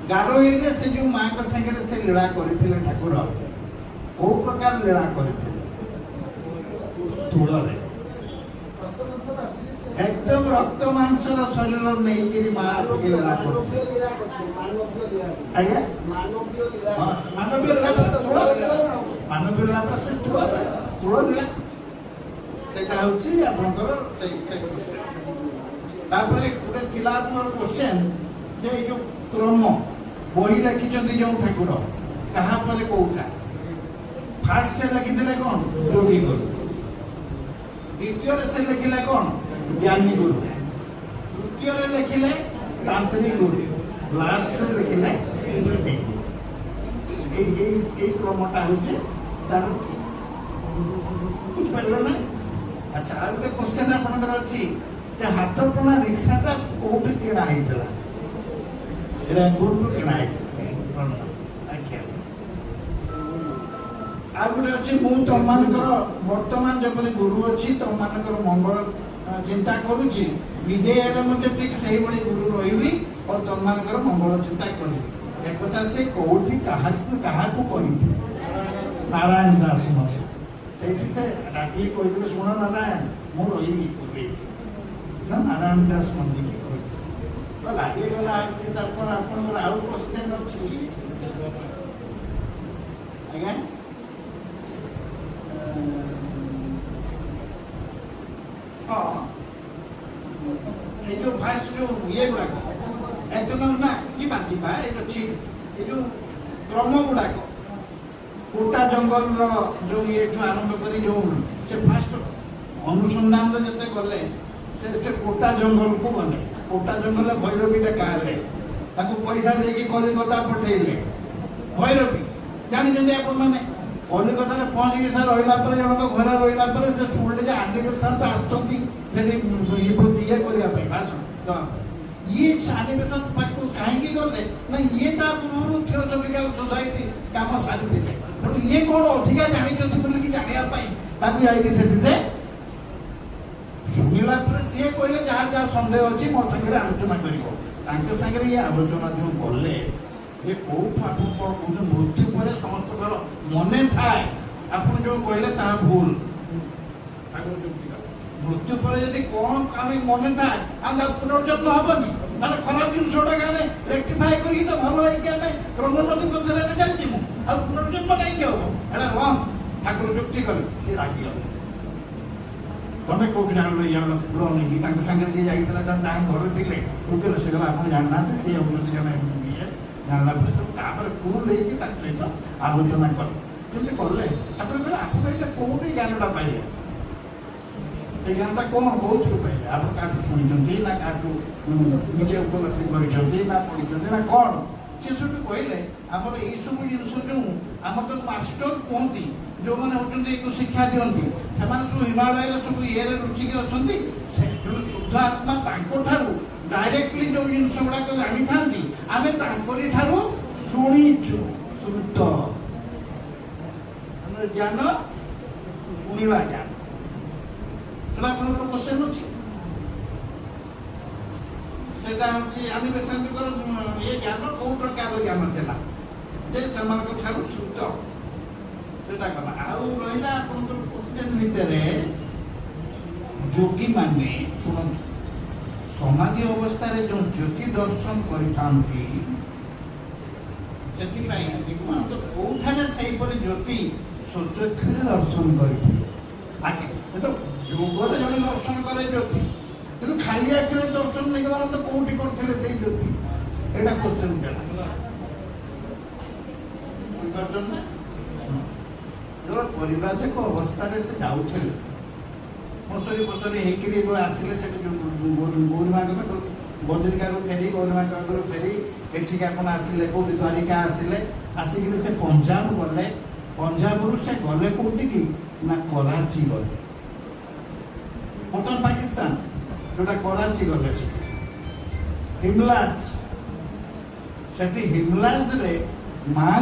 गारोइल से जो माँ का संगे से लीला करथिले ठाकुर को प्रकार लीला करथिले स्थूल रे एकदम रक्त मांसर शरीर नहीं कि माँ आसिक लीला करथिले आया मानवीय लीला पर स्थूल मानवीय लीला पर से स्थूल लीला सेटा होची आपनकर से तापरे गोटे थिला आपनर क्वेश्चन जे जो क्रम बही लिखिं जो ठाकुर कहा पर कौटा फास्ट से लिखी कौन जोगी गुरु द्वितीय से लिखिले कौन ज्ञानी गुरु तृतीय लिखिले तांत्रिक गुरु लास्ट लिखिले ब्रह्मी गुरु क्रमटा हूँ तार बुझिपारे ना। अच्छा आ गए क्वेश्चन आपंकर अच्छी से हाथ टणा रिक्साटा कौटी किणा होता रंगपुर किणा आ गोटे अच्छी मुझे तुम मानकर बर्तमान जपरी गुरु अच्छी तुम मानकर मंगल चिंता करुच्ची विदेय ठीक से गुरु रही और तुम मानकर मंगल चिंता करी एक से कौटी क्या कही नारायण दास मत से डाक कही शुण नारायण मुझे रही नारायण दास मंदिर लगेगा आउ क्वेश्चन अच्छी आज्ञा हाँ जो फास्ट जो ये गुड़ाक एकदम ना कि बाजिबा अच्छी ये जो क्रम गुड़ाक कोटा जंगल जो ये आरंभ कर जो से फास्ट अनुसंधान जिते गले से कोटा जंगल को गले कोटा जंगल भैरवी देखा पैसा देकी कलिकता पठेले भैरवी जानते आप कलिकता पहुँच गए सर रहा जनक घर रहा से शुणिले आदिवेशन ये करने भाषण ये आदिवेशन कहीं गले ना ये पूर्व थियोसफिकल सोसाइटी कम सारी तेणु ये कौन अधिका जानते जानापी से शुणिला सी कहले जहाँ जहाँ सन्देह अच्छी मो सागर आलोचना कर ये आलोचना जो गले जे कौट आप मृत्यु पर समस्त मन थाए आप जो कहले भूल मृत्यु पर यदि कौन आम मन थाए आम पुनर्जन्म हेनी ना खराब जिनसा रेक्टिफाए कर भल क्रमोन्नति पचर चलती मुझे पुनर्जन्म कहीं हम एटा रंग ठाकुर जुक्ति कले सी रागिगले तुम कौट जान पुल सागर जी जाता घर थे उकिल से आप जानना सी हूँ जन ये जानला सब कूल सहित आलोचना कले कले कहले आप कौटी ज्ञानटा पाइले ये ज्ञानटा कौन कौन पाइले आप क्या शुणी ना क्या निजे उपलब्धि कर पढ़ी ना कौन सी सब कहले आमर ये सब जिन जो आम तो मास्टर कहती जो मैंने होती शिक्षा दिखती से सब हिमालय सब ये रुचिक अच्छा शुद्ध आत्मा डायरेक्टली जो जिनस गुड़ाक जानी था आम ठारू शुणीचु शुद्ध ज्ञान शुणा ज्ञान तो आप क्वेश्चन अच्छी से आदिवेशन ये ज्ञान कौ प्रकार ज्ञान था जे से शुद्ध से गला आउ रहा क्वेश्चन भितर जोगी माने शुणु समाधि अवस्था जो ज्योति दर्शन करिथांती कौठाने से ज्योति स्वचक्षु दर्शन करते तो जोगर जन दर्शन करे ज्योति कि खाली आखिरे दर्शन नहीं तो कौटी करते से ज्योति यहाँ क्वेश्चन देला जो परिव्राजक अवस्था से जाऊे मसरी फसरी होकर आसिले से गौरीमा बद्रिका फेरी गौरीमा फेरी एठिक आप आसिले कौटी द्वारिका आसिले आसिक से पंजाब गले पंजाब से गले कौटी की ना कराची गले बर्तमान पाकिस्तान जोटा कराची गले हिमलाज से हिमलाज रे माँ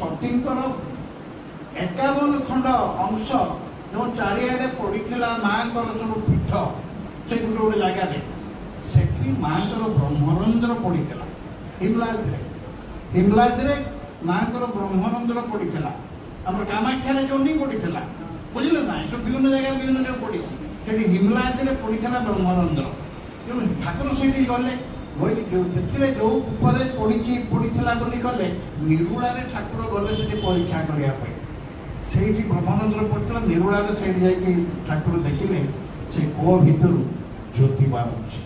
सतींकर 51 खंड अंश जो चारिआडे पड़ा माँ सब पीठ से गोटे गोटे जगार से माँ ब्रह्मरंध्र पड़ा हिमलाज ହିମଲାଜରେ ମାଙ୍କର ବ୍ରହ୍ମରନ୍ଧ୍ର ପଡ଼ିଥିଲା, ଆମର କାମାକ୍ଷାରେ ଯୋନି ପଡ଼ିଥିଲା, ବୁଝିଲେ ନା? ସବୁ ବିଭିନ୍ନ ଜାଗାରେ ବିଭିନ୍ନ ଯେଉଁ ପଡ଼ିଛି, ସେଠି ହିମଲାଜରେ ପଡ଼ିଥିଲା ବ୍ରହ୍ମରନ୍ଧ୍ର। ତେଣୁ ଠାକୁର ସେଇଠି ଗଲେ, ଦେଖିଲେ ଯେଉଁ ଉପରେ ପଡ଼ିଥିଲା ବୋଲି ଗଲେ, ନିରୁଳାରେ ଠାକୁର ଗଲେ ସେଠି ପରୀକ୍ଷା କରିବା ପାଇଁ। ସେଇଠି ବ୍ରହ୍ମରନ୍ଧ୍ର ପଡ଼ିଥିଲା, ନିରୁଳାରେ ସେଇଠି ଯାଇକି ଠାକୁର ଦେଖିଲେ ସେ କୂଅ ଭିତରୁ ଜ୍ୟୋତି ବାହାରୁଛି।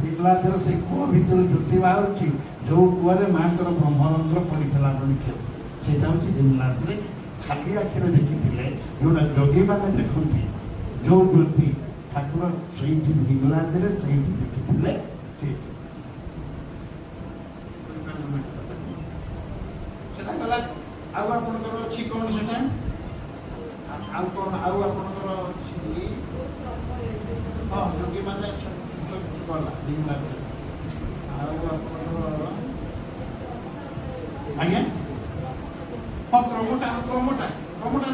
ହିମଲାଜର ସେ କୂଅ ଭିତରୁ ଜ୍ୟୋତି ବାହାରୁଛି, ଯେଉଁ କୂଅରେ ମାଙ୍କର ବ୍ରହ୍ମରନ୍ଧ୍ର ପଡ଼ିଥିଲା ବୋଲି ଖେଳ। ସେଇଟା ହେଉଛି ହିମଲାଜରେ ଖାଲି ଆଖିରେ ଦେଖିଥିଲେ, ଯେଉଁଟା ଯୋଗୀମାନେ ଦେଖନ୍ତି ଯେଉଁ ଜ୍ୟୋତି, ଠାକୁର ସେଇଠି ହିମଲାଜରେ ସେଇଠି ଦେଖିଥିଲେ। ସେଇଠି ସେଟା ଗଲା। ଆଉ ଆପଣଙ୍କର ଅଛି କ'ଣ ସେଟା? ଆଉ କ'ଣ ଆଉ ଆପଣଙ୍କର ଅଛି? ହଁ, ଯୋଗୀମାନେ ଗଲା ହିମଲାଜରେ। ଆଉ ଆପଣଙ୍କର ଆଜ୍ଞା ହଁ, କ୍ରମଟା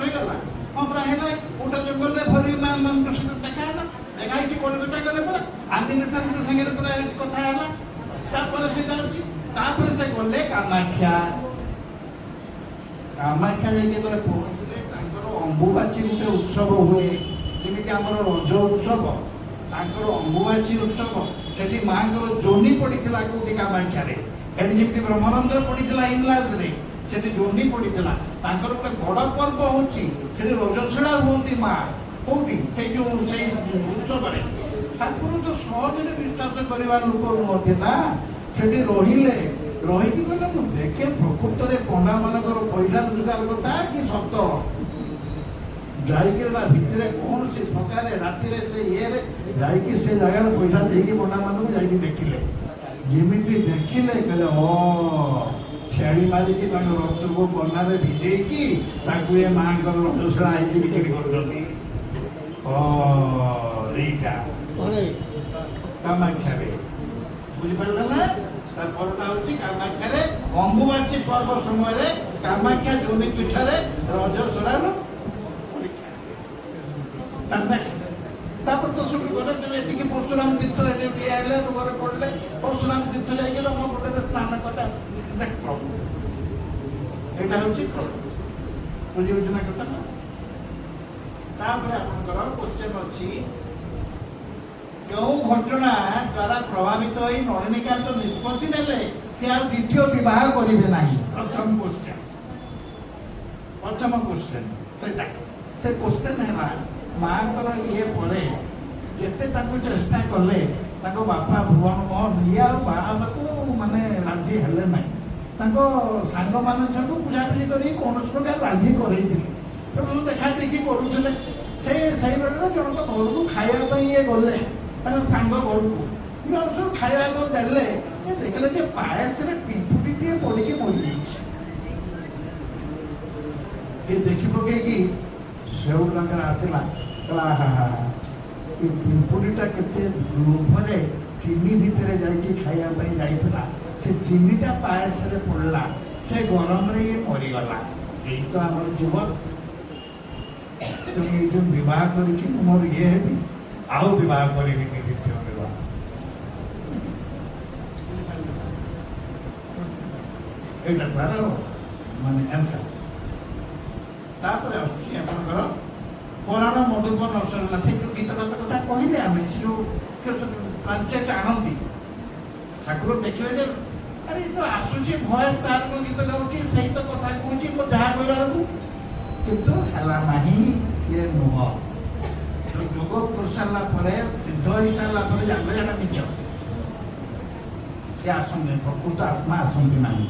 ରହିଗଲା। ହଁ, ପୁରା ହେଲା। କୋଟା ଜଙ୍ଗଲରେ ଭରି ମାନଙ୍କ ସହିତ ଦେଖା ହେଲା, ଦେଖା ହେଇଛି କଲିକତା ଗଲେ ପୁରା ଆଦିବାସୀଙ୍କ ସାଙ୍ଗରେ ପୁରା କଥା ହେଲା। ତାପରେ ସେ ଯାଉଛି, ତାପରେ ସେ ଗଲେ କାମାକ୍ଷା ଯାଇକି ଯେତେବେଳେ ପହଞ୍ଚିଲେ, ତାଙ୍କର ଅମ୍ବୁବାଚୀ ଗୋଟେ ଉତ୍ସବ ହୁଏ, ଯେମିତି ଆମର ରଜ ଉତ୍ସବ, ତାଙ୍କର ଅମ୍ବୁବାଚୀ ଉତ୍ସବ। ସେଠି ମାଙ୍କର ଯୋନି ପଡ଼ିଥିଲା କୋଉଠି? କାମାକ୍ଷାରେ। ଏଠି ଯେମିତି ବ୍ରହ୍ମରନ୍ଧ୍ର ପଡ଼ିଥିଲା ହିମଲାଜରେ, ସେଠି ଯୋନି ପଡ଼ିଥିଲା। ତାଙ୍କର ଗୋଟେ ବଡ଼ ପର୍ବ ହେଉଛି, ସେଠି ରଜସ୍ୱଳା ହୁଅନ୍ତି ମା। କୋଉଠି? ସେଇ ଉତ୍ସବରେ। ଠାକୁର ତ ସହଜରେ ବିଶ୍ୱାସ କରିବା ଲୋକ ନୁହନ୍ତି ନା। ସେଠି ରହିକି କହିଲେ, ମୁଁ ଦେଖେ ପ୍ରକୃତରେ ପଣ୍ଡାମାନଙ୍କର ପଇସା ରୋଜଗାର କଥା କି ସତ। ଯାଇକି ତା ଭିତରେ କୌଣସି ପ୍ରକାରେ ରାତିରେ ସେ ଇଏରେ ଯାଇକି ସେ ଜାଗାରେ ପଇସା ଦେଇକି ପଣ୍ଡାମାନଙ୍କୁ ଯାଇକି ଦେଖିଲେ। ଯେମିତି ଦେଖିଲେ କହିଲେ, ଛେଳି ମାରିକି ତାଙ୍କ ରକ୍ତକୁ ବନାରେ ଭିଜେଇକି ତାକୁ ଏ ମାଙ୍କର ରଜସ୍ୱଳା ହେଇକି ବିକ୍ରି କରୁଛନ୍ତି। ଏଇଟା କାମାକ୍ଷାରେ, ବୁଝିପାରିଲେ ନା? ତା ପରଟା ହେଉଛି କାମାକ୍ଷାରେ ଅମ୍ବୁବାଚୀ ପର୍ବ ସମୟରେ କାମାକ୍ଷା ଯୋନି ପୀଠରେ ରଜସ୍ୱଳାର ପରୀକ୍ଷା। ତାପରେ ତ ସବୁ ଗଲେ, ତେବେ ଏଠିକି ପରଶୁରାମ ତୀର୍ଥ ଏଠି ହେଲେ, ଘରେ ପଡ଼ିଲେ। ପରଶୁରାମ ତୀର୍ଥ ଯାଇକି ରମକୁଣ୍ଡରେ ସ୍ନାନ କଲେ। ଏଇଟା ହେଉଛି ବୁଝିବୁଝି ନା କଥା ନା? ତାପରେ ଆପଣଙ୍କର କ୍ୱେଶ୍ଚନ୍ ଅଛି, କେଉଁ ଘଟଣା ଦ୍ୱାରା ପ୍ରଭାବିତ ହୋଇ ନଳିନୀକାନ୍ତ ନିଷ୍ପତ୍ତି ନେଲେ ସେ ଆଉ ଦ୍ୱିତୀୟ ବିବାହ କରିବେ ନାହିଁ? ପ୍ରଥମ କ୍ୱେଶ୍ଚନ୍ ସେଇଟା। ସେ କ୍ୱେଶ୍ଚନ୍ ହେଲା, ମାଙ୍କର ଇଏ ପରେ ଯେତେ ତାଙ୍କୁ ଚେଷ୍ଟା କଲେ, ତାଙ୍କ ବାପା ଭୁବନ ମୋହନ ଇଏ ଆଉ ବାହା ହେବାକୁ ମାନେ ରାଜି ହେଲେ ନାହିଁ। ତାଙ୍କ ସାଙ୍ଗମାନେ ସବୁ ବୁଝାବୁଝି କରି କୌଣସି ପ୍ରକାର ରାଜି କରେଇଥିଲେ। ତେଣୁ ଦେଖା ଦେଖି କରୁଥିଲେ। ସେଇବେଳେ ଜଣଙ୍କ ଘରକୁ ଖାଇବା ପାଇଁ ଇଏ ଗଲେ, ତାଙ୍କ ସାଙ୍ଗ ଘରକୁ ସବୁ ଖାଇବାକୁ ଦେଲେ। ଦେଖିଲେ ଯେ ପାୟସରେ ପିମ୍ପୁଡ଼ିଟିଏ ପଡ଼ିକି ମରିଯାଇଛି। ଏ ଦେଖି ପକେଇକି ସେଉଠୁ ତାଙ୍କର ଆସିଲା, କହିଲା, ଏ ପିମ୍ପୁଡ଼ିଟା କେତେ ଲୋଭରେ ଚିନି ଭିତରେ ଯାଇକି ଖାଇବା ପାଇଁ ଯାଇଥିଲା, ସେ ଚିନିଟା ପାୟସରେ ପଡ଼ିଲା, ସେ ଗରମରେ ଇଏ ମରିଗଲା। ଏଇ ତ ଆମର ଜୀବନ। ତେଣୁ ଏଇ ଯେଉଁ ବିବାହ କରିକି ମୋର ଇଏ ହେବି, ଆଉ ବିବାହ କରିବିନି ଦ୍ୱିତୀୟ ବିବାହ। ଏଇଟା ତାର ମାନେ ଆନ୍ସର। ତାପରେ ଆସୁଛି ଆପଣଙ୍କର ପରାଣ ମଧୁପ ନସରିଲା। ସେ ଯେଉଁ ଗୀତଟା କଥା କହିଲେ ଆମେ, ସେ ଯେଉଁ ପ୍ଲାନସେଟ୍ ଆଣନ୍ତି, ଠାକୁର ଦେଖିଲେ ଯେ ଆରେ ଏ ତ ଆସୁଛି ଭଏସ୍, ତାର କ'ଣ ଗୀତ ଗାଉଛି, ସେଇ ତ କଥା କହୁଛି, ମୁଁ ଯାହା କହିଲା ବେଳକୁ କିନ୍ତୁ ହେଲା ନାହିଁ, ସିଏ ନୁହଁ। ଯୋଗ କରିସାରିଲା ପରେ, ସିଦ୍ଧ ହେଇସାରିଲା ପରେ ଜାଣିଲେ ଏଟା ମିଛ। ସିଏ ଆସନ୍ତି, ପ୍ରକୃତ ଆତ୍ମା ଆସନ୍ତି ନାହିଁ।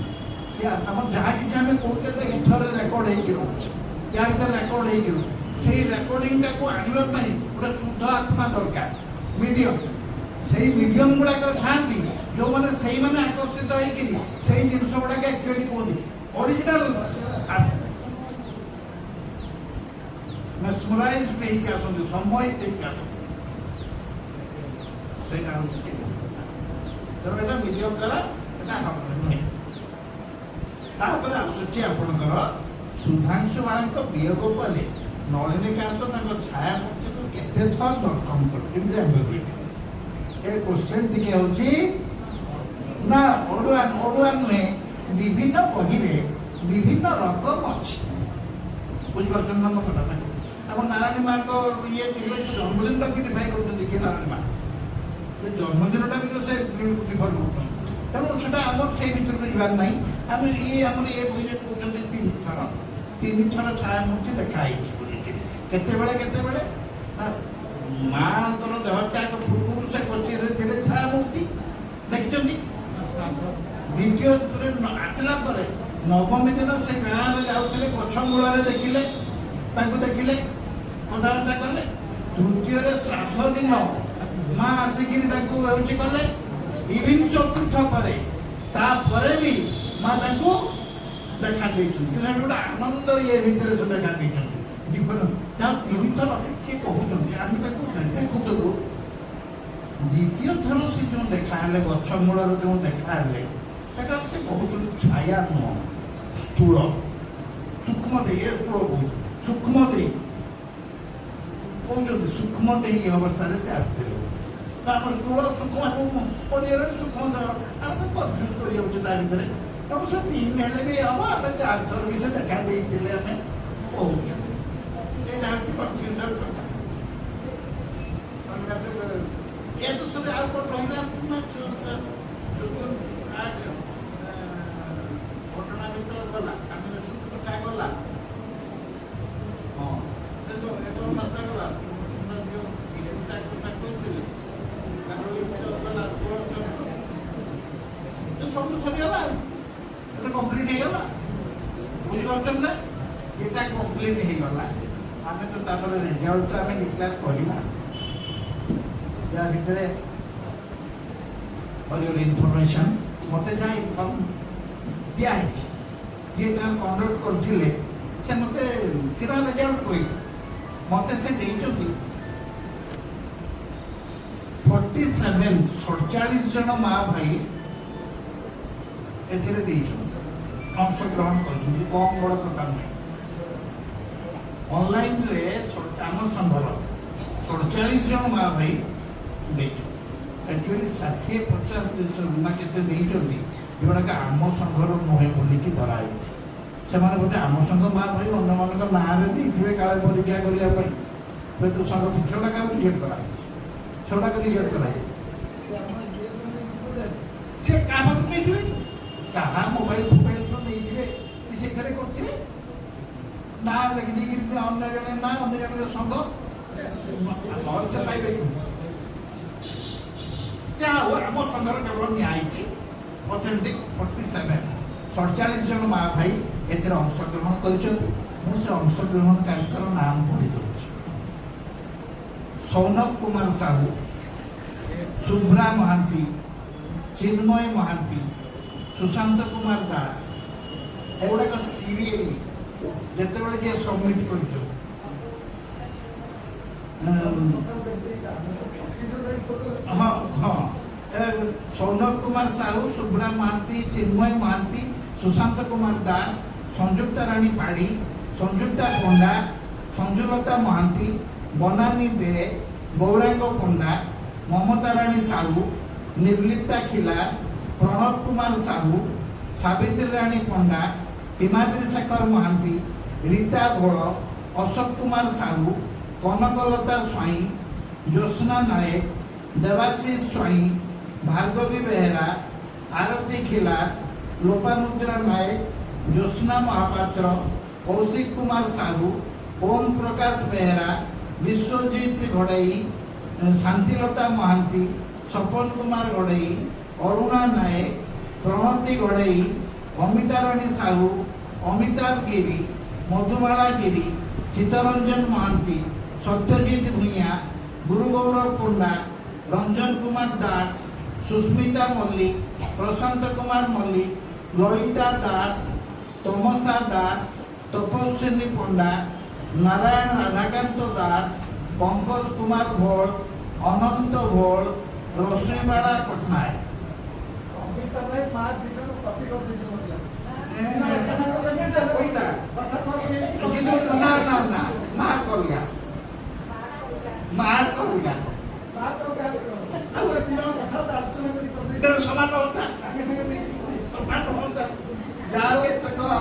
ସିଏ ଆମର ଯାହା କିଛି ଆମେ କହୁଛେ ଏଥରେ ରେକର୍ଡ ହେଇକି ରହୁଛି, ୟା ଭିତରେ ରେକର୍ଡ ହେଇକି ରହୁଛି। ସେଇ ରେକର୍ଡିଂଟାକୁ ଆଣିବା ପାଇଁ ଗୋଟେ ଶୁଦ୍ଧ ଆତ୍ମା ଦରକାର, ମିଡ଼ିୟମ୍। ସେଇ ମିଡ଼ିୟମ୍ ଗୁଡ଼ାକ ଥାଆନ୍ତି, ଯେଉଁମାନେ ସେଇମାନେ ଆକର୍ଷିତ ହେଇକିରି ସେଇ ଜିନିଷ ଗୁଡ଼ାକ ଆକ୍ଚୁଆଲି କୁହନ୍ତି ଅରିଜିନାଲ ମେସମରାଇଜ୍ ହେଇକି ଆସନ୍ତି, ସମୟ ହେଇକି ଆସନ୍ତି। ସେଇଟା ହେଉଛି ସେଇ କଥା। ତେଣୁ ଏଇଟା ମିଡ଼ିୟମ୍ ଦ୍ୱାରା ଏଇଟା ନୁହେଁ। ତାପରେ ଆସୁଛି ଆପଣଙ୍କର ସୁଧାଂଶୁ ବାଳାଙ୍କ ବିୟୋଗ ପରେ ନଳିନୀକାନ୍ତ ତାଙ୍କ ଛାୟାମୂର୍ତ୍ତିକୁ କେତେ ଥର ଦର୍ଶନ କଲେ? ଏ କ୍ୱେଶ୍ଚନ୍ ଟିକେ ହେଉଛି ନା ଅଡୁଆ ନୁହେଁ, ବିଭିନ୍ନ ବହିରେ ବିଭିନ୍ନ ରକମ ଅଛି। ବୁଝିପାରୁଛନ୍ତି ନା ମୋ କଥାଟା? ଆପଣ ନାରାୟଣୀ ମାଙ୍କ ଇଏ ଥିଲେ ଜନ୍ମଦିନଟା ବି ଡିଫାଇ କରୁଛନ୍ତି କିଏ ନାରାୟଣୀ ମା, ଜନ୍ମଦିନଟା ବି ତ ସେ ଡିଫର କରୁଛନ୍ତି। ତେଣୁ ସେଟା ଆମର ସେଇ ଭିତରକୁ ଯିବାର ନାହିଁ। ଆମେ ଆମର ଇଏ ବହିରେ କହୁଛନ୍ତି 3 ଥର ଛାୟାମୂର୍ତ୍ତି ଦେଖା ହେଇଛି ବୋଲିକିରି। କେତେବେଳେ ନା ମାଙ୍କର ଦେହତ୍ୟାଗ ପୂର୍ବରୁ ସେ କୋଚିରେ ଥିଲେ ଛାୟାମୂର୍ତ୍ତି ଦେଖିଛନ୍ତି। ଦ୍ୱିତୀୟରେ ଆସିଲା ପରେ ନବମୀ ଦିନ ସେ ଗାଁରେ ଯାଉଥିଲେ, ଗଛ ମୂଳରେ ଦେଖିଲେ, ତାଙ୍କୁ ଦେଖିଲେ, କଥାବାର୍ତ୍ତା କଲେ। ତୃତୀୟରେ ଶ୍ରାଦ୍ଧ ଦିନ ମା ଆସିକିରି ତାଙ୍କୁ ହେଉଛି କଲେ। ଇଭିନ୍ ଚତୁର୍ଥ ପରେ ତାପରେ ବି ମା ତାଙ୍କୁ ଦେଖା ଦେଇଛନ୍ତି। ଗୋଟେ ଆନନ୍ଦ ଇଏ ଭିତରେ ସେ ଦେଖା ଦେଇଛନ୍ତି। ଯାହା 3 ଥର ସେ କହୁଛନ୍ତି, ଆମେ ତାକୁ ଦେଖୁଥିଲୁ। ଦ୍ୱିତୀୟ ଥର ସେ ଯେଉଁ ଦେଖା ହେଲେ, ଗଛ ମୂଳରୁ ଯେଉଁ ଦେଖା ହେଲେ, ସେଟା ସେ କହୁଛନ୍ତି ଛାୟା ନୁହଁ, ସ୍ଥୂଳ ସୂକ୍ଷ୍ମ ଦେଇ, ସ୍ଥୂଳ କହୁଛନ୍ତି, ସୂକ୍ଷ୍ମ ଦେଇ କହୁଛନ୍ତି, ସୂକ୍ଷ୍ମ ଦେଇ ଅବସ୍ଥାରେ ସେ ଆସିଥିଲେ। ଆମର ସ୍ଥୂଳ ସୂକ୍ଷ୍ମ ପରିବାର ସୂକ୍ଷ୍ମ ଦେହ, ଆମେ ତ କନଫ୍ୟୁଜ କରିଯାଉଛୁ ତା ଭିତରେ। ତେଣୁ ସେ 3 ହେଲେ ବି ହବ, ଆମେ 4 ଥର ବି ସେ ଦେଖା ଦେଇଥିଲେ ଆମେ କହୁଛୁ। ଏଇଟା ହେଉଛି କନଫ୍ୟୁଜନ କଥା। ଏ ତ ସବୁ ଆଉ କ'ଣ ରହିଲା ଘଟଣା ଭିତରେ ଗଲା, ଆମେ ସବୁ କଥା ଗଲା। ହଁ ରାସ୍ତା ଗଲା ସବୁ ସରିଗଲା, এটা কমপ্লিট ହେଇଗଲା। ବୁଝିପାରୁଛନ୍ତି ନା? এটা କମ୍ପ୍ଲିଟ୍ ହେଇଗଲା। ଆମେ ତ ତାପରେ ରେଜଲ୍ଟ ଆମେ ଡିକ୍ଲେୟାର କରିବା। ଯାହା ଭିତରେ ଫର୍ ୟୋର୍ ଇନଫର୍ମେସନ୍ ମୋତେ ଯାହା ଇନଫର୍ମ ଦିଆହେଇଛି, ଯିଏ ତାଙ୍କୁ କଣ୍ଡକ୍ଟ କରିଥିଲେ ସେ ମୋତେ ସିଧା ରେଜଲ୍ଟ କହିଲେ। ମୋତେ ସେ ଦେଇଛନ୍ତି 47 ଜଣ ମା ଭାଇ ଏଥିରେ ଦେଇଛନ୍ତି, ଅଂଶଗ୍ରହଣ କରିଛନ୍ତି। କମ୍ ବଡ଼ କଥା ନୁହେଁ। ଅନଲାଇନ୍ରେ ଆମ ସଂଘର 47 ଜଣ ମା ଭାଇ ଦେଇଛନ୍ତି। ଆକ୍ଚୁଆଲି 60-50 ଦେଶରୁ ନା କେତେ ଦେଇଛନ୍ତି, ଯେଉଁଟାକି ଆମ ସଂଘର ନୁହେଁ ବୋଲିକି ଧରା ହେଇଛି। ସେମାନେ ବୋଧେ ଆମ ସଂଘ ମା ଭାଇ ଅନ୍ୟମାନଙ୍କ ନାଁରେ ଦେଇଥିବେ କାଳେ ପରୀକ୍ଷା କରିବା ପାଇଁ। ହୁଏତ ସଂଘ ସେଗୁଡ଼ା କାହାକୁ ରିଜେକ୍ଟ କରାହେଇଛି, ସେଗୁଡ଼ାକ ରିଜେକ୍ଟ କରାହେଇଛି। ସେ କାହାକୁ ନେଇଥିବେ, କାହା ମୋବାଇଲ ଫୋବାଇଲରୁ ନେଇଥିବେ କି ସେଥିରେ କରିଥିବେ, ନା ଲେଖିଦେଇକିରି ଅନ୍ୟ ଜଣେ ନା ଅନ୍ୟ ଜଣେ ସଂଘ ନହେଲେ ସେ ପାଇବେ କେମିତି? ଯାହା ହଉ ଆମ ସଂଘର କେବଳ ନିଆହେଇଛି ଅଥେଣ୍ଟିକ୍ 47 ଜଣ ମା ଭାଇ ଏଥିରେ ଅଂଶଗ୍ରହଣ କରିଛନ୍ତି। ମୁଁ ସେ ଅଂଶଗ୍ରହଣକାରୀଙ୍କର ନାମ ପଢ଼ି ଦେଉଛି। ସୌନକ କୁମାର ସାହୁ, ଶୁଭ୍ରା ମହାନ୍ତି, ଚିନ୍ମୟ ମହାନ୍ତି, ସୁଶାନ୍ତ କୁମାର ଦାସ। ଏଗୁଡ଼ାକ ସିରିଏଲି ଯେତେବେଳେ ଯିଏ ସବମିଟ୍ କରିଛନ୍ତି, ସୌନକ କୁମାର ସାହୁ, ଶୁଭ୍ରା ମହାନ୍ତି, ଚିନ୍ମୟ ମହାନ୍ତି, ସୁଶାନ୍ତ କୁମାର ଦାସ, ସଂଯୁକ୍ତା ରାଣୀ ପାଢ଼ୀ, ସଂଯୁକ୍ତା ପଣ୍ଡା, ସଞ୍ଜୁଲତା ମହାନ୍ତି, ବନାନୀ ଦେ, ଗୌରାଙ୍ଗ ପଣ୍ଡା, ମମତା ରାଣୀ ସାହୁ, ନିର୍ଲିପ୍ତା ଖିଲା, ପ୍ରଣବ କୁମାର ସାହୁ, ସାବିତ୍ରୀ ରାଣୀ ପଣ୍ଡା, ହିମାଦ୍ରୀ ଶେଖର ମହାନ୍ତି, ରୀତା ଭୋଳ, ଅଶୋକ କୁମାର ସାହୁ, କନକଲତା ସ୍ୱାଇଁ, ଜ୍ୟୋତ୍ସ୍ନା ନାୟକ, ଦେବାଶିଷ ସ୍ୱାଇଁ, ଭାର୍ଗବୀ ବେହେରା, ଆରତୀ ଖିଲା, ଲୋପାମୁଦ୍ରା ନାୟକ, ଜ୍ୟୋତ୍ସ୍ନା ମହାପାତ୍ର, କୌଶିକ କୁମାର ସାହୁ, ଓମ୍ ପ୍ରକାଶ ବେହେରା, ବିଶ୍ୱଜିତ ଘଡ଼େଇ, ଶାନ୍ତିଲତା ମହାନ୍ତି, ସପନ କୁମାର ଘଡ଼େଇ, ଅରୁଣା ନାୟକ, ପ୍ରଣତି ଘଡ଼େଇ, ଅମିତା ରାଣୀ ସାହୁ, ଅମିତାଭ ଗିରି, ମଧୁମାଳା ଗିରି, ଚିତ୍ତରଞ୍ଜନ ମହାନ୍ତି, ସତ୍ୟଜିତ ଭୂଇଁଆ, ଗୁରୁଗୌରବ ପଣ୍ଡା, ରଞ୍ଜନ କୁମାର ଦାସ, ସୁସ୍ମିତା ମଲ୍ଲିକ, ପ୍ରଶାନ୍ତ କୁମାର ମଲ୍ଲିକ, ଲଳିତା ଦାସ, ତମସା ଦାସ, ତପସ୍ୱିନୀ ପଣ୍ଡା, ନାରାୟଣ ରାଧାକାନ୍ତ ଦାସ, ପଙ୍କଜ କୁମାର ଭୋଳ, ଅନନ୍ତ ଭୋଳ, ରଶ୍ମିବାଳା ପଟ୍ଟନାୟକ। ସମାନ କଥା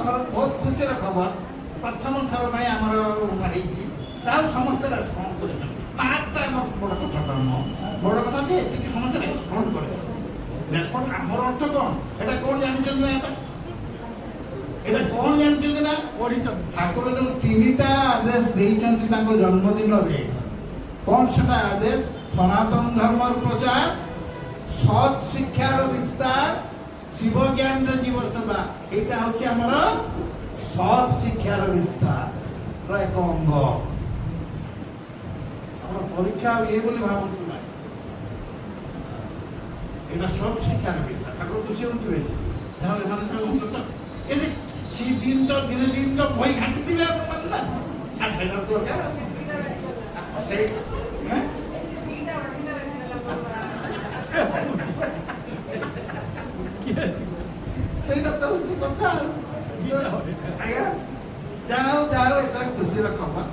ଆମର ବହୁତ ଖୁସିର ଖବର ପ୍ରଥମ ଥର ପାଇଁ ଆମର ହେଇଛି ଯାହା ସମସ୍ତେ ରେସ୍ପଣ୍ଡ କରିଛନ୍ତି। ମାର୍କଟା ଆମର ବଡ଼ କଥାଟା ନୁହଁ, ବଡ଼ କଥା ଯେ ଏତିକି ସମସ୍ତେ ରେସ୍ପଣ୍ଡ କରିଛନ୍ତି। ରେସ୍ପଣ୍ଡ ଆମର ଅର୍ଥ କ'ଣ? ଏଇଟା କ'ଣ ଜାଣିଛନ୍ତି ନା? ଏଇଟା କ'ଣ ଜାଣିଛନ୍ତି ନା? ପଢ଼ିଛନ୍ତି। ଠାକୁର ଯୋଉ 3ଟା ଆଦେଶ ଦେଇଛନ୍ତି ତାଙ୍କ ଜନ୍ମଦିନରେ, କ'ଣ ସେଟା ଆଦେଶ? ସନାତନ ଧର୍ମର ପ୍ରଚାର, ସତ୍ ଶିକ୍ଷାର ବିସ୍ତାର, ଶିବ ଜ୍ଞାନର ଜୀବ ସେବା। এইটা হচ্ছে আমার সৎ শিক্ষার বিস্তার এক অঙ্গ। আমরা পরীক্ষা ইয়ে বলে ভাবন্তু না, এটা সৎ শিক্ষার বিস্তার। ঠাকুর খুশি হতে তাহলে মানে অন্তত এই যে দিন তো দিনে দিন তো বই ঘাঁটি দিবে আপনার না, আর সেটার দরকার সেই হ্যাঁ ସେଇଟା ତ ହଉଛି କଥା। ଆଜ୍ଞା ଯାହା ହଉ ଏଥର ଖୁସିର ଖବର।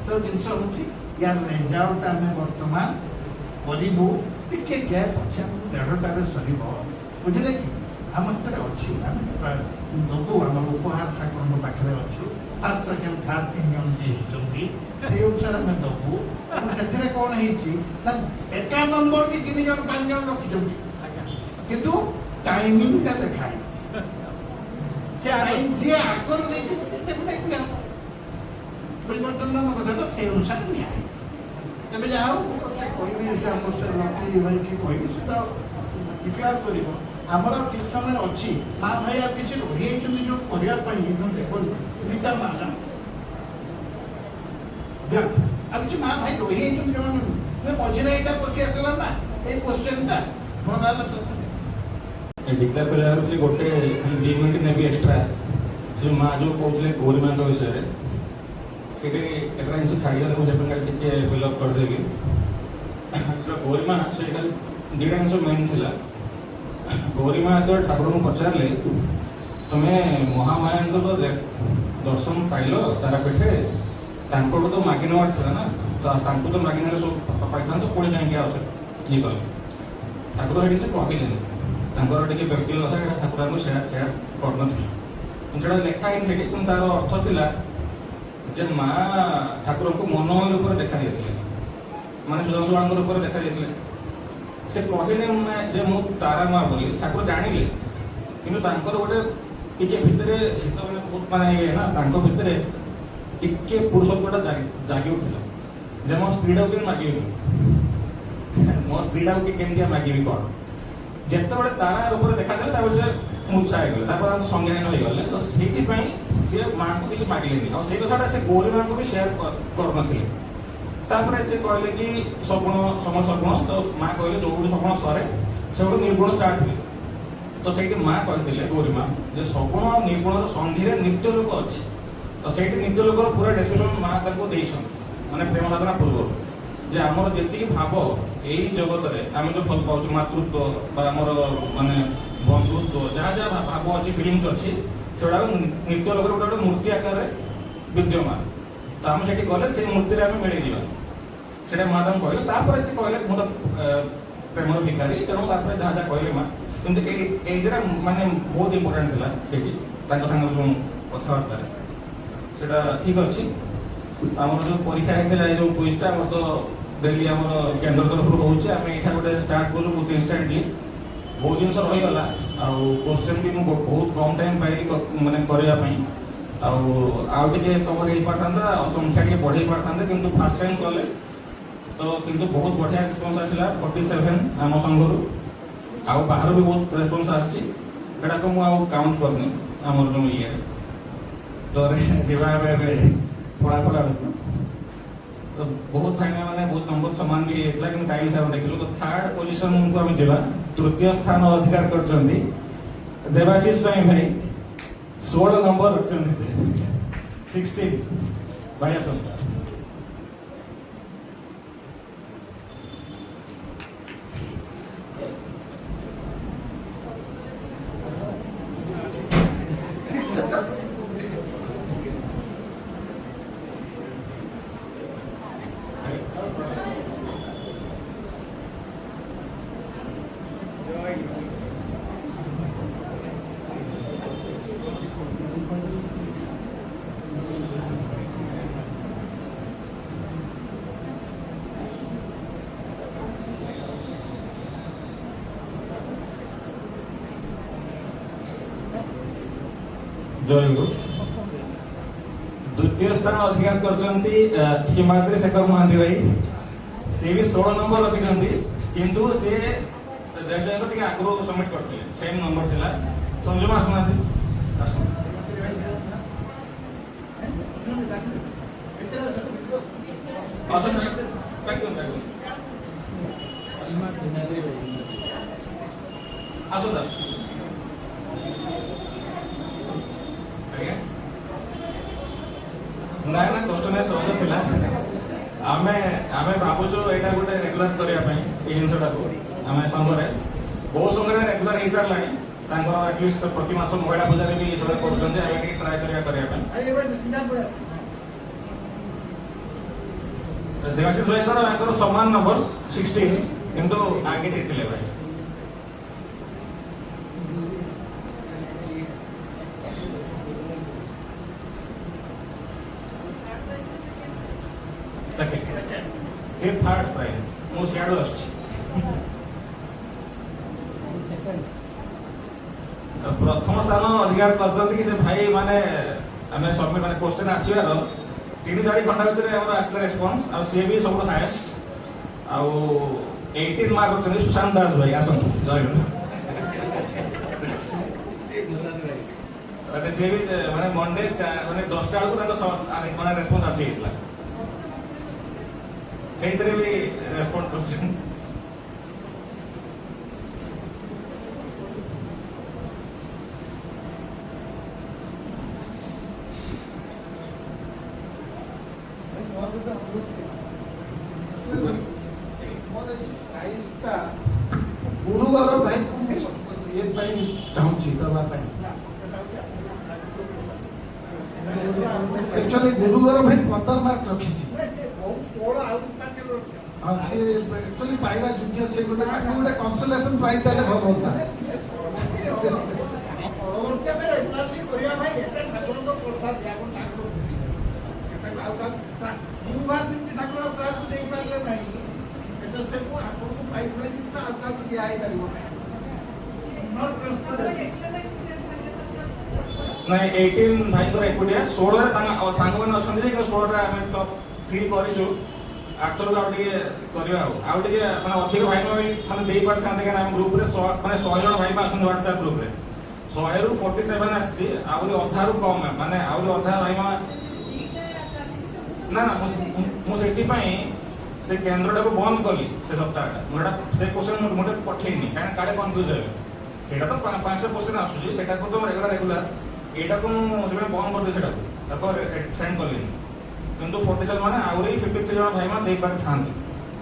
ତ ଜିନିଷ ହଉଛି ୟାର ରେଜଲ୍ଟ ଆମେ ବର୍ତ୍ତମାନ କରିବୁ, ଟିକେ ଗ୍ୟାପ୍ ଅଛି, ଆମକୁ 1:30ରେ ସରିବ, ବୁଝିଲେ କି? ଆମ ଭିତରେ ଅଛି, ଆମେ ଦେବୁ, ଆମର ଉପହାର ଠାକୁରଙ୍କ ପାଖରେ ଅଛୁ। ଫାର୍ଷ୍ଟ ସେକେଣ୍ଡ ଥାର୍ଡ 3 ଜଣ ଯିଏ ହେଇଛନ୍ତି ସେଇ ଅନୁସାରେ ଆମେ ଦେବୁ। ସେଥିରେ କ'ଣ ହେଇଛି ନା ଏକା ନମ୍ବର ବି 3 ଜଣ 5 ଜଣ ରଖିଛନ୍ତି, କିନ୍ତୁ টাইমিংটা দেখা হয়েছে। যে আগর দেখে সেটাকে দেখলাম পরিবর্তন নাম কথাটা সেই অনুসারে নিয়ে হয়েছে। তবে যা হোক কইবি সে আমার সে লক্ষ্মী ভাইকে কইবি সেটা ডিক্লেয়ার করিব। আমার কিছু সময় অছি, মা ভাই আর কিছু রহিଯାଇଛନ୍ତି ଯେଉଁ କରିବା ପାଇଁ ଦେଖନ୍ତୁ ଗୀତା ମା ଆଉ କିଛି ମା ଭାଇ ରହିଯାଇଛନ୍ତି ଯେଉଁମାନେ ମଝିରେ ଏଇଟା ପଶି ଆସିଲା ନା ଏଇ କ୍ୱେଶ୍ଚନଟା ଭଲ ହେଲା ତ डिक्लेयर कर गोटे 2 मिनट ने भी एक्सट्रा जो माँ जो कहते गौरी माँ विषय से जिन छाड़ी मुझे टे फिलअप करदेवी। तो गौरी माँ से 2टा जिन मेन थी। गौरी माँ जो ठाकुर को पचारे तुम्हें महामाया तो दर्शन पाइल तारापीठे तो मागि नवार था ना, तो मागि ना सब पाई था तो पुणी कहीं आउ ये कल ठाकुर ये कहले टे व्यक्तिगत कथा ठाकुर को सेयार कर लिखा है कि तार अर्थ था जे माँ ठाकुर को मनोमय रूप देखा जाते माने सुदर्शन रूप देखा जाते से कहले जे मु तारा माँ बोली ठाकुर जानिले कि गोटे टे भितर शीत मैंने बहुत माने ये ना भितर टे पुरुषत्वटा जागी उठला जे मो स्त्री को मागे मो स्त्री को केमती मागे कौन जितेबाला तारा रूप देखा से मूर्छा हो गला संज्ञान हो गले। तो से माँ को किसी मागिले से कथा से गौरी माँ को भी सेयार कर से कहले कि सगुण सम सगुण। तो माँ कहले जो सगुण सरे से गोटे निर्गुण स्टार्ट हुए। तो से माँ कहते गौरी माँ जो सगुण और निर्गुण संधि नित्य लोक अच्छी। तो से नित्य लोक पूरा डेस्क्रिप्शन माँ माने प्रेम साधना पूर्व जे आमर जी भाव यही जगत में आम जो भल पाँच मातृत्व माने बंधुत्व जहाँ जहाँ भाव अच्छी फिलिंग्स अच्छी से नित्य लोक गोटे मूर्ति आकार विद्यमान। तो आम से गले से मूर्ति आम मिल जावा से माँ कहले से कहले मुझे प्रेम भिखारी तेणु जहाँ जहाँ कहले माँ कितने ये माने बहुत इम्पोर्टाट था से सागर जो कथबार्ता से ठीक अच्छे। आम जो परीक्षा होता है जो क्विजटा तो डेली आम केन्द्र तरफ रोचे आम ये गोटे स्टार्ट कलु बहुत इन्स्टाटली बहुत जिन रहीगला क्वेश्चन भी मुझे बहुत कम टाइम पाइली माने करने आउटे कवर हो पाता संख्या टे बढ़े पाता कि फास्ट टाइम कले तो किंतु बहुत बढ़िया रेस्पन्स आसला 47 आम संघर आउ बाहर भी बहुत रेस्पन्स आसटा को मुझे काउंट करनी आम जो ये तो फड़ा तो बहुत फाइना मैंने बहुत नंबर सामान भी होता कि टाइम हिसाब देखिलु। तो थर्ड पोजिशन को आम जा तृतीय स्थान अधिकार कर देवाशीष भाई 16 नंबर रखते से 16 भाई आसता ଜୟଗୁରୁ। ଦ୍ୱିତୀୟ ସ୍ଥାନ ଅଧିକାର କରିଛନ୍ତି ହିମାଦ୍ରି ଶେଖର ମହାନ୍ତି ଭାଇ। ସେ ବି 16 ନମ୍ବର ରଖିଛନ୍ତି, କିନ୍ତୁ ସେ ଦେଶକୁ ଟିକେ ଆଗରୁ ସବମିଟ୍ କରିଥିଲେ, ସେମ୍ ନମ୍ବର ଥିଲା। ସଞ୍ଜୁମା ଆସୁନାହାନ୍ତି, ଆସନ୍ତୁ। ଆସନ୍ତୁ ଆସନ୍ତୁ ଆଜ୍ଞା। ନା ନା କଷ୍ଟ ନାହିଁ, ସହଜ ଥିଲା। ଆମେ ଭାବୁଛୁ ଏଇଟା ଗୋଟେ ରେଗୁଲାର କରିବା ପାଇଁ ଏଇ ଜିନିଷଟାକୁ। ଆମେ ସଂଘରେ ବହୁ ସଂଘରେ ରେଗୁଲାର ହେଇସାରିଲାଣି, ତାଙ୍କର ଆଟଲିଷ୍ଟ ପ୍ରତି ମାସ ମହିଳା ପୂଜାରେ ବି ଏଇସବୁ କରୁଛନ୍ତି। ଆମେ ଟିକେ ଟ୍ରାଏ କରିବା ପାଇଁ। ଦେବାଶିଷ ଭାଇଙ୍କର ତାଙ୍କର ସମାନ ନମ୍ବର 16, କିନ୍ତୁ ଆଗେ ଦେଇଥିଲେ ଭାଇ। ସେ ଥାର୍ଡ ପ୍ରାଇଜ, ମୁଁ ସିଆଡୁ ଆସୁଛି। ପ୍ରଥମ ସ୍ଥାନ ଅଧିକାର କରିଛନ୍ତି କି ସେ ଭାଇ ମାନେ ଆମେ ସବମିଟ୍ ମାନେ କ୍ୱେଶ୍ଚନ୍ ଆସିବାର 3-4 ଘଣ୍ଟା ଭିତରେ ଆମର ଆସିଲା ରେସ୍ପନ୍ସ। ଆଉ ସିଏ ବି ସବୁଠୁ ହାଏଷ୍ଟ, ଆଉ 18 ମାର୍କ ରଖିଛନ୍ତି ସୁଶାନ୍ତ ଦାସ ଭାଇ। ଆସନ୍ତୁ, ଜୟଗୁରୁ। ମାନେ ସିଏ ବି ମାନେ ମଣ୍ଡେ ମାନେ 10ଟା ବେଳକୁ ତାଙ୍କ ମାନେ ରେସ୍ପନ୍ସ ଆସିଯାଇଥିଲା, ସେଇଥିରେ ବି ରେସ୍ପଣ୍ଡ କରୁଛନ୍ତି। ଗୁରୁଗର ଭାଇ ଏ ପାଇଁ ଚାହୁଁଛି ଦେବା ପାଇଁ। ଆକ୍ଚୁଆଲି ଗୁରୁଗର ଭାଇ 15 ମାର୍କ ରଖିଛି। ହଁ, ସେ ଆକ୍ଚୁଆଲି ପାଇବା ଯୋଗ୍ୟ। ସେ ଗୋଟେ ତାକୁ ଗୋଟେ କନସୋଲେସନ ପ୍ରାଇଜ୍ ଦେଲେ ଭଲ ହୁଅନ୍ତା। ନାଇଁ 18 ଭାଇଙ୍କର ଏକୁଟିଆ, 16ରେ ସାଙ୍ଗମାନେ ଅଛନ୍ତି ଯେ 16ଟା ଆମେ ଟପ୍ 3 କରିଛୁ। ଆକ୍ଚୁଆଲି ଆଉ ଟିକେ କରିବା, ଆଉ ଟିକେ ମାନେ ଅଧିକ ଭାଇ ମାନେ ଦେଇପାରିଥାନ୍ତେ, କାହିଁକିନା ଆମ ଗ୍ରୁପରେ ମାନେ 100 ଜଣ ଭାଇ ଅଛନ୍ତି ହ୍ୱାଟ୍ସଆପ୍ ଗ୍ରୁପରେ। 100ରୁ 47 ଆସିଛି, ଆହୁରି ଅଧାରୁ କମ୍, ମାନେ ଆହୁରି ଅଧା ଭାଇ ନା ନା। ମୁଁ ସେଥିପାଇଁ ସେ କେନ୍ଦ୍ରଟାକୁ ବନ୍ଦ କଲି ସେ ସପ୍ତାହଟା। ମୁଁ ଏଇଟା ସେ କ୍ୱେଶ୍ଚନ୍ ମୁଁ ଗୋଟେ ପଠେଇନି, କାହିଁକିନା କାଳେ କନଫ୍ୟୁଜ୍ ହେବେ। ସେଇଟା ତ 5ଟା କ୍ୱେଶ୍ଚନ୍ ଆସୁଛି, ସେଇଟାକୁ ତ ରେଗୁଲାର ଏଇଟାକୁ ମୁଁ ସେଥିପାଇଁ ବନ୍ଦ କରିଦେଲି, ସେଇଟାକୁ ତାକୁ ସେଣ୍ଡ କଲିନି। କିନ୍ତୁ 47 ମାନେ ଆହୁରି 53 ଜଣ ଭାଇମାନେ ଦେଇପାରିଥାନ୍ତି,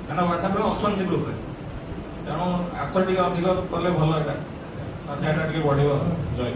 କାହିଁକିନା ହ୍ୱାଟ୍ସଆପ୍ରେ ଅଛନ୍ତି ସେ ଗ୍ରୁପ୍ରେ। ତେଣୁ ଆଥର ଟିକେ ଅଧିକ କଲେ ଭଲ, ଏଇଟା ଅଧ୍ୟାୟଟା ଟିକେ ବଢ଼ିବ। ଜୟ।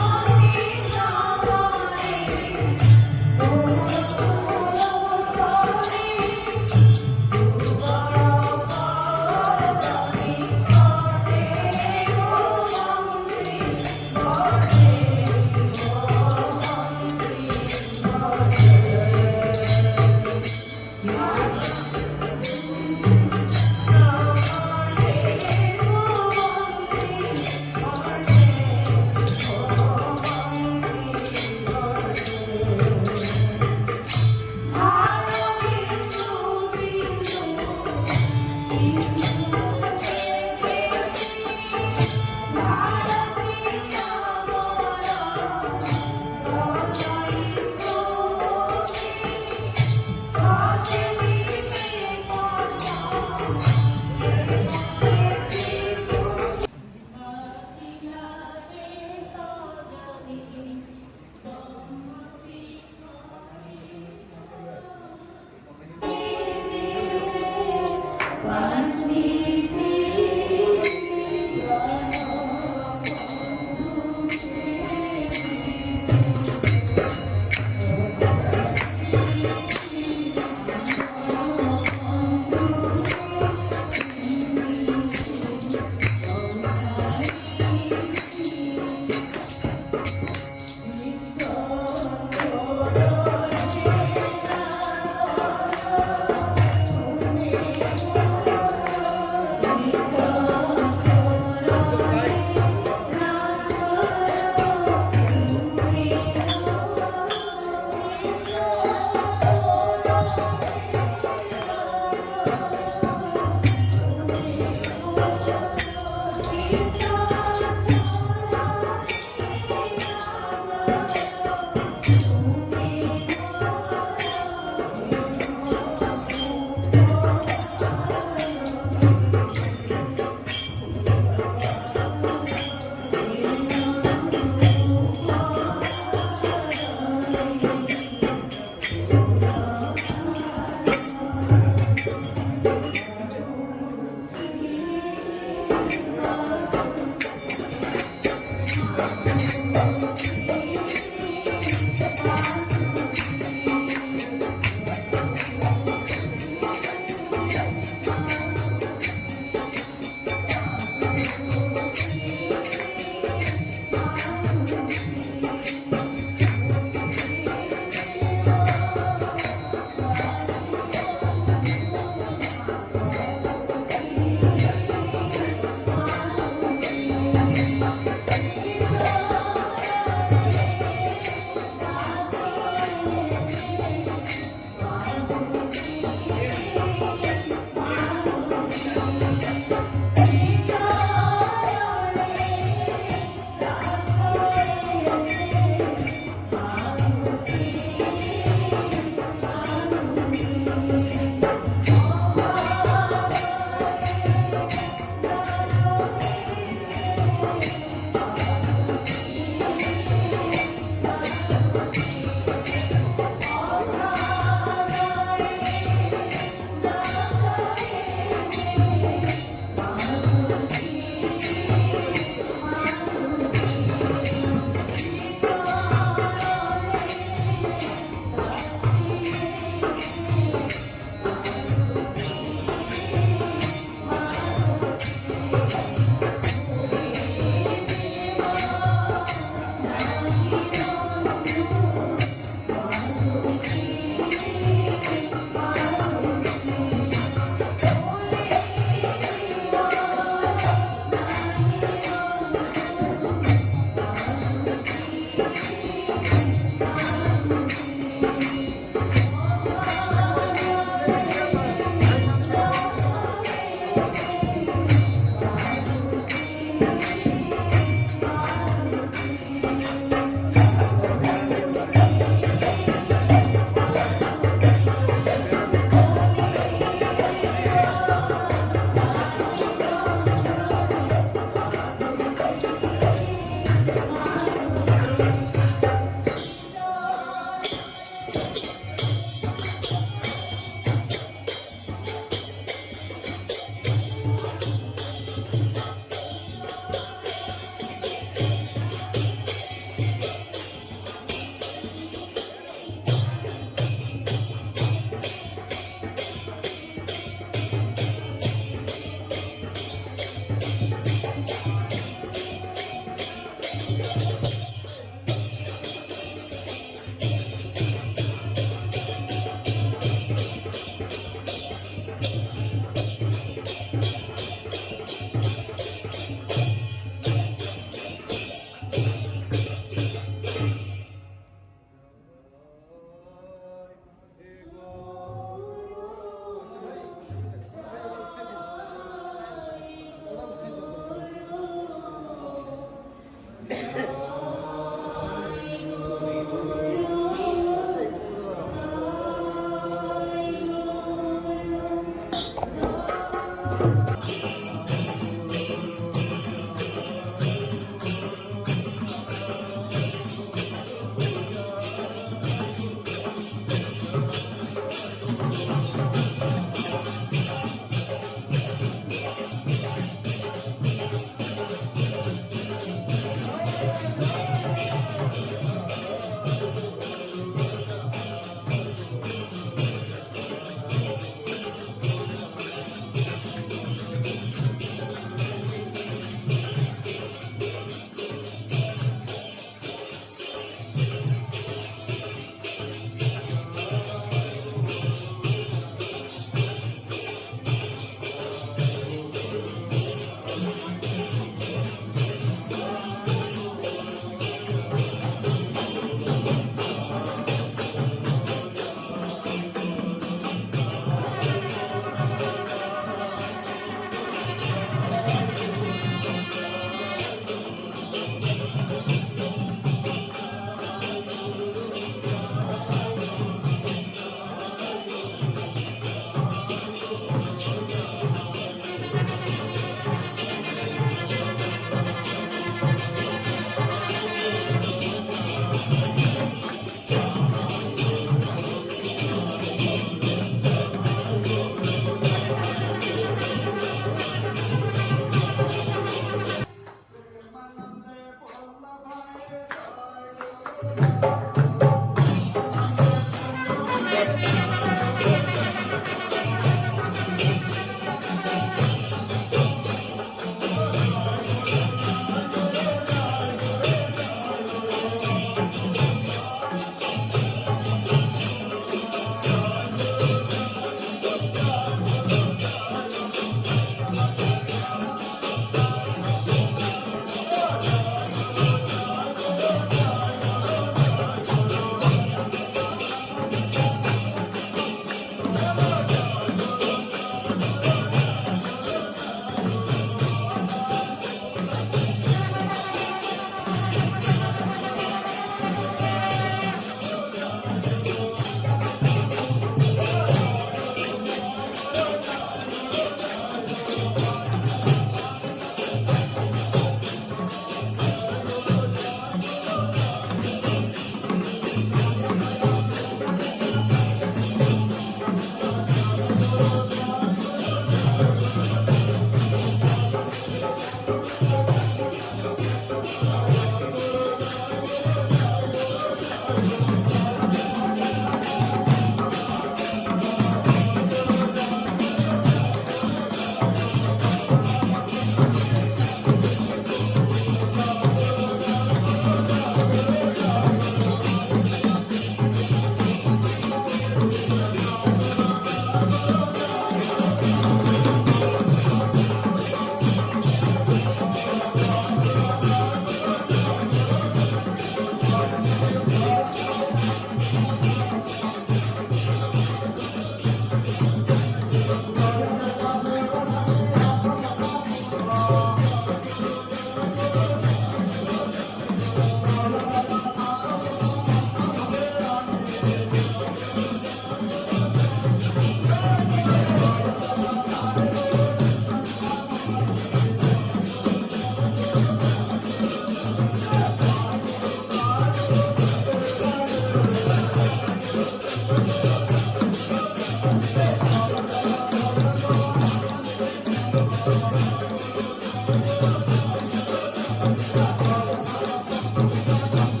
Thank you.